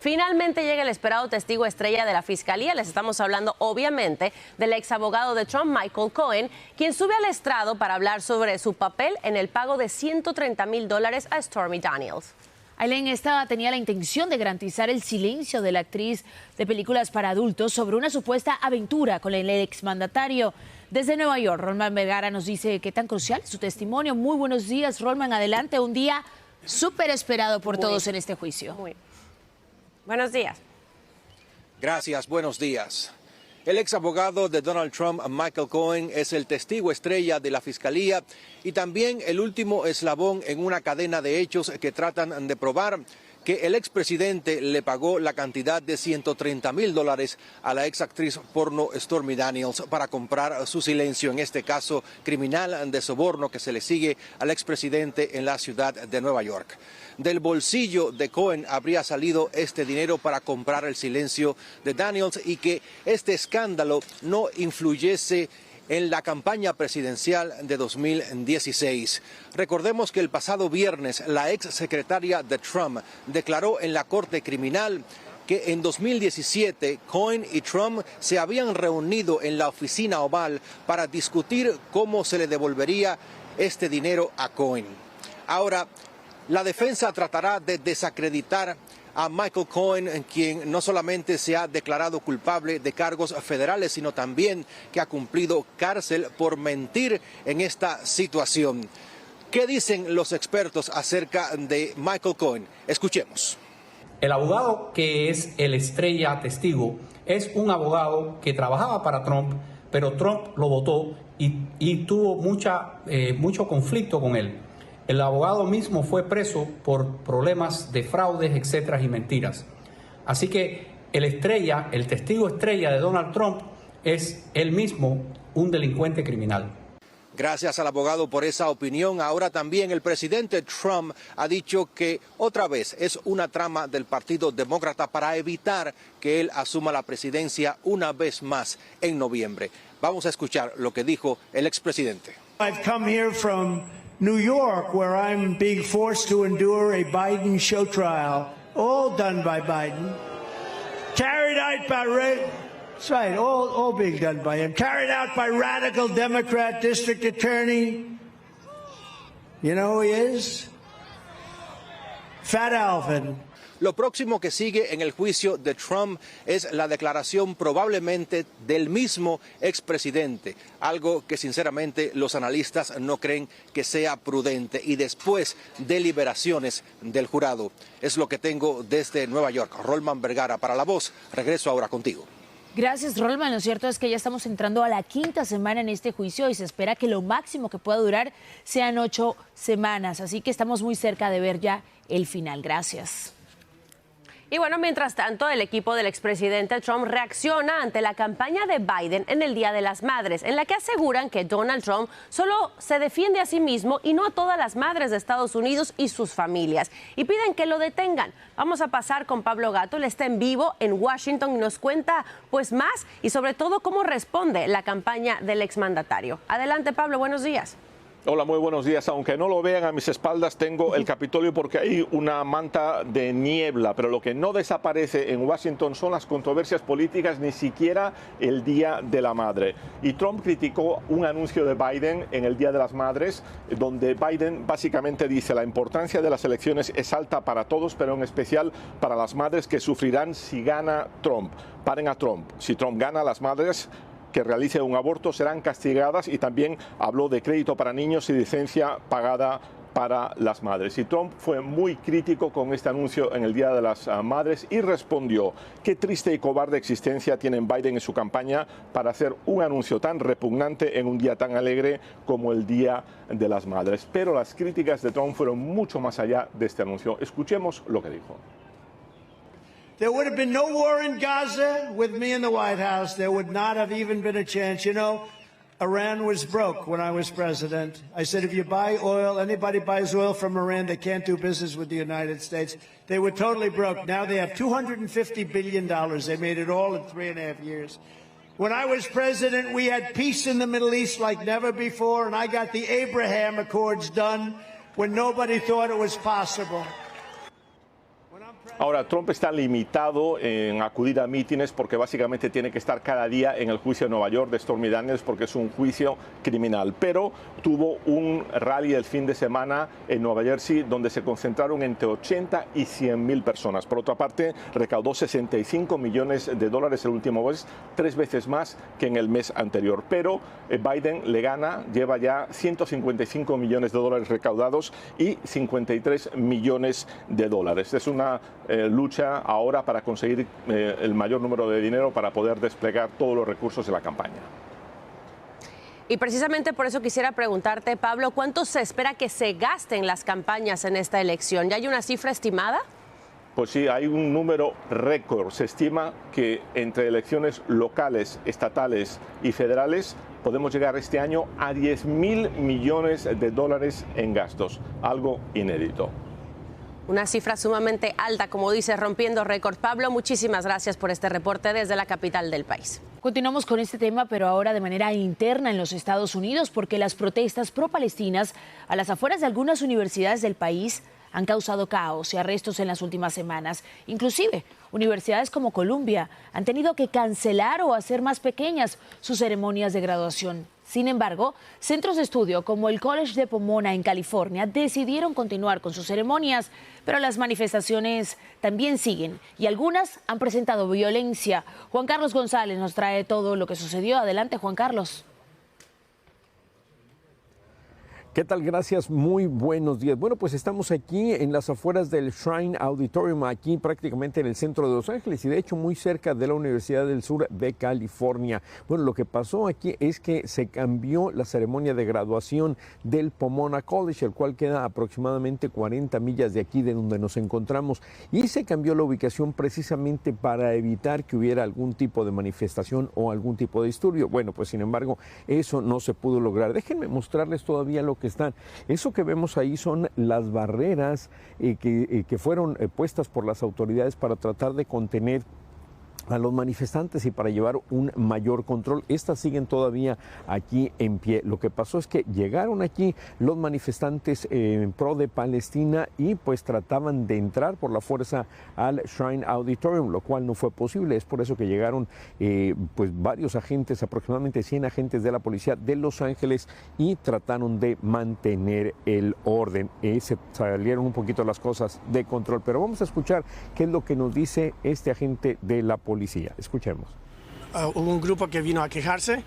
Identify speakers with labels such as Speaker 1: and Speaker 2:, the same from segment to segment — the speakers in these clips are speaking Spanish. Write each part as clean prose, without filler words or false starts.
Speaker 1: Finalmente llega el esperado testigo estrella de la Fiscalía. Les estamos hablando, obviamente, del ex abogado de Trump, Michael Cohen, quien sube al estrado para hablar sobre su papel en el pago de $130,000 a Stormy Daniels.
Speaker 2: Aileen, esta tenía la intención de garantizar el silencio de la actriz de películas para adultos sobre una supuesta aventura con el exmandatario. Desde Nueva York, Rolman Vergara nos dice qué tan crucial es su testimonio. Muy buenos días, Rolman. Adelante, un día súper esperado por todos en este juicio.
Speaker 1: Buenos días.
Speaker 3: Gracias, buenos días. El ex abogado de Donald Trump, Michael Cohen, es el testigo estrella de la Fiscalía y también el último eslabón en una cadena de hechos que tratan de probar que el expresidente le pagó la cantidad de $130,000 a la ex actriz porno Stormy Daniels para comprar su silencio en este caso criminal de soborno que se le sigue al expresidente en la ciudad de Nueva York. Del bolsillo de Cohen habría salido este dinero para comprar el silencio de Daniels y que este escándalo no influyese en la campaña presidencial de 2016. Recordemos que el pasado viernes la ex secretaria de Trump declaró en la Corte Criminal que en 2017 Cohen y Trump se habían reunido en la oficina oval para discutir cómo se le devolvería este dinero a Cohen. Ahora, la defensa tratará de desacreditar a Michael Cohen, quien no solamente se ha declarado culpable de cargos federales, sino también que ha cumplido cárcel por mentir en esta situación. ¿Qué dicen los expertos acerca de Michael Cohen? Escuchemos.
Speaker 4: El abogado que es el estrella testigo es un abogado que trabajaba para Trump, pero Trump lo votó y tuvo mucho conflicto con él. El abogado mismo fue preso por problemas de fraudes, etcétera, y mentiras. Así que el testigo estrella de Donald Trump es él mismo un delincuente criminal.
Speaker 3: Gracias al abogado por esa opinión. Ahora también el presidente Trump ha dicho que otra vez es una trama del Partido Demócrata para evitar que él asuma la presidencia una vez más en noviembre. Vamos a escuchar lo que dijo el expresidente.
Speaker 5: I've come here from New York, where I'm being forced to endure a Biden show trial, all done by Biden, carried out by that's right, all being done by him, carried out by radical Democrat district attorney. You know who he is? Fat Alvin.
Speaker 3: Lo próximo que sigue en el juicio de Trump es la declaración probablemente del mismo expresidente, algo que sinceramente los analistas no creen que sea prudente, y después deliberaciones del jurado. Es lo que tengo desde Nueva York. Rolman Vergara para La Voz. Regreso ahora contigo.
Speaker 2: Gracias, Rolman. Lo cierto es que ya estamos entrando a la quinta semana en este juicio y se espera que lo máximo que pueda durar sean 8 semanas. Así que estamos muy cerca de ver ya el final. Gracias.
Speaker 1: Y bueno, mientras tanto, el equipo del expresidente Trump reacciona ante la campaña de Biden en el Día de las Madres, en la que aseguran que Donald Trump solo se defiende a sí mismo y no a todas las madres de Estados Unidos y sus familias, y piden que lo detengan. Vamos a pasar con Pablo Gatto, él está en vivo en Washington y nos cuenta pues más y sobre todo cómo responde la campaña del exmandatario. Adelante, Pablo, buenos días.
Speaker 6: Hola, muy buenos días. Aunque no lo vean a mis espaldas, tengo el Capitolio porque hay una manta de niebla, pero lo que no desaparece en Washington son las controversias políticas, ni siquiera el Día de la Madre. Y Trump criticó un anuncio de Biden en el Día de las Madres, donde Biden básicamente dice: la importancia de las elecciones es alta para todos, pero en especial para las madres que sufrirán si gana Trump. Paren a Trump. Si Trump gana, las madres que realicen un aborto serán castigadas, y también habló de crédito para niños y licencia pagada para las madres. Y Trump fue muy crítico con este anuncio en el Día de las Madres y respondió: qué triste y cobarde existencia tiene Biden en su campaña para hacer un anuncio tan repugnante en un día tan alegre como el Día de las Madres. Pero las críticas de Trump fueron mucho más allá de este anuncio. Escuchemos lo que dijo.
Speaker 5: There would have been no war in Gaza with me in the White House. There would not have even been a chance. You know, Iran was broke when I was president. I said, if you buy oil, anybody buys oil from Iran, they can't do business with the United States. They were totally broke. Now they have $250 billion. They made it all in 3.5 years. When I was president, we had peace in the Middle East like never before, and I got the Abraham Accords done when nobody thought it was possible. When I'm president,
Speaker 6: Ahora, Trump está limitado en acudir a mítines porque básicamente tiene que estar cada día en el juicio de Nueva York de Stormy Daniels porque es un juicio criminal. Pero tuvo un rally el fin de semana en Nueva Jersey donde se concentraron entre 80 y 100 mil personas. Por otra parte, recaudó $65 millones el último mes, 3 veces más que en el mes anterior. Pero Biden le gana, lleva ya $155 millones recaudados y $53 millones. Es una lucha ahora para conseguir el mayor número de dinero para poder desplegar todos los recursos de la campaña.
Speaker 1: Y precisamente por eso quisiera preguntarte, Pablo, ¿cuánto se espera que se gasten las campañas en esta elección? ¿Ya hay una cifra estimada?
Speaker 6: Pues sí, hay un número récord. Se estima que entre elecciones locales, estatales y federales podemos llegar este año a $10.000 millones en gastos, algo inédito.
Speaker 1: Una cifra sumamente alta, como dices, rompiendo récord. Pablo, muchísimas gracias por este reporte desde la capital del país.
Speaker 2: Continuamos con este tema, pero ahora de manera interna en los Estados Unidos, porque las protestas pro-palestinas a las afueras de algunas universidades del país han causado caos y arrestos en las últimas semanas. Inclusive, universidades como Columbia han tenido que cancelar o hacer más pequeñas sus ceremonias de graduación. Sin embargo, centros de estudio como el College de Pomona en California decidieron continuar con sus ceremonias, pero las manifestaciones también siguen y algunas han presentado violencia. Juan Carlos González nos trae todo lo que sucedió. Adelante, Juan Carlos.
Speaker 7: ¿Qué tal? Gracias, muy buenos días. Bueno, pues estamos aquí en las afueras del Shrine Auditorium, aquí prácticamente en el centro de Los Ángeles y de hecho muy cerca de la Universidad del Sur de California. Bueno, lo que pasó aquí es que se cambió la ceremonia de graduación del Pomona College, el cual queda aproximadamente 40 millas de aquí de donde nos encontramos, y se cambió la ubicación precisamente para evitar que hubiera algún tipo de manifestación o algún tipo de disturbio. Bueno, pues sin embargo, eso no se pudo lograr. Déjenme mostrarles todavía lo que están. Eso que vemos ahí son las barreras que fueron puestas por las autoridades para tratar de contener a los manifestantes y para llevar un mayor control. Estas siguen todavía aquí en pie. Lo que pasó es que llegaron aquí los manifestantes en pro de Palestina y pues trataban de entrar por la fuerza al Shrine Auditorium, lo cual no fue posible. Es por eso que llegaron pues varios agentes, aproximadamente 100 agentes de la policía de Los Ángeles, y trataron de mantener el orden. Se salieron un poquito las cosas de control, pero vamos a escuchar qué es lo que nos dice este agente de la policía. Escuchemos.
Speaker 8: Hubo un grupo que vino a quejarse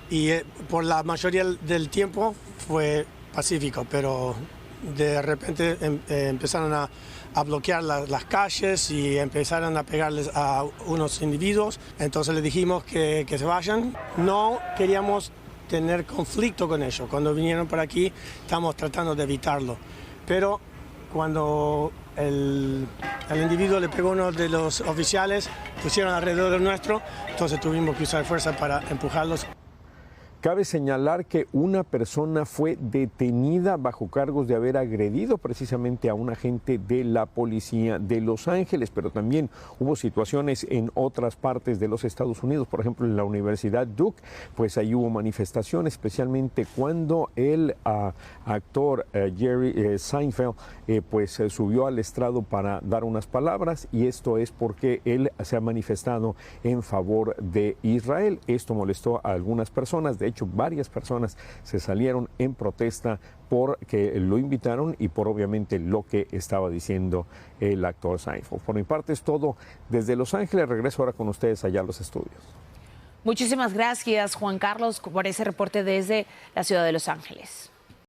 Speaker 8: y por la mayoría del tiempo fue pacífico, pero de repente empezaron a bloquear las calles y empezaron a pegarles a unos individuos. Entonces les dijimos que se vayan. No queríamos tener conflicto con ellos. Cuando vinieron por aquí estamos tratando de evitarlo, pero cuando el individuo le pegó a uno de los oficiales, pusieron alrededor del nuestro, entonces tuvimos que usar fuerza para empujarlos.
Speaker 7: Cabe señalar que una persona fue detenida bajo cargos de haber agredido precisamente a un agente de la policía de Los Ángeles, pero también hubo situaciones en otras partes de los Estados Unidos, por ejemplo en la Universidad Duke, pues ahí hubo manifestaciones, especialmente cuando el actor Jerry Seinfeld pues subió al estrado para dar unas palabras, y esto es porque él se ha manifestado en favor de Israel. Esto molestó a algunas personas. De hecho, varias personas se salieron en protesta porque lo invitaron y por obviamente lo que estaba diciendo el actor Seinfeld. Por mi parte es todo desde Los Ángeles. Regreso ahora con ustedes allá a los estudios.
Speaker 2: Muchísimas gracias, Juan Carlos, por ese reporte desde la ciudad de Los Ángeles.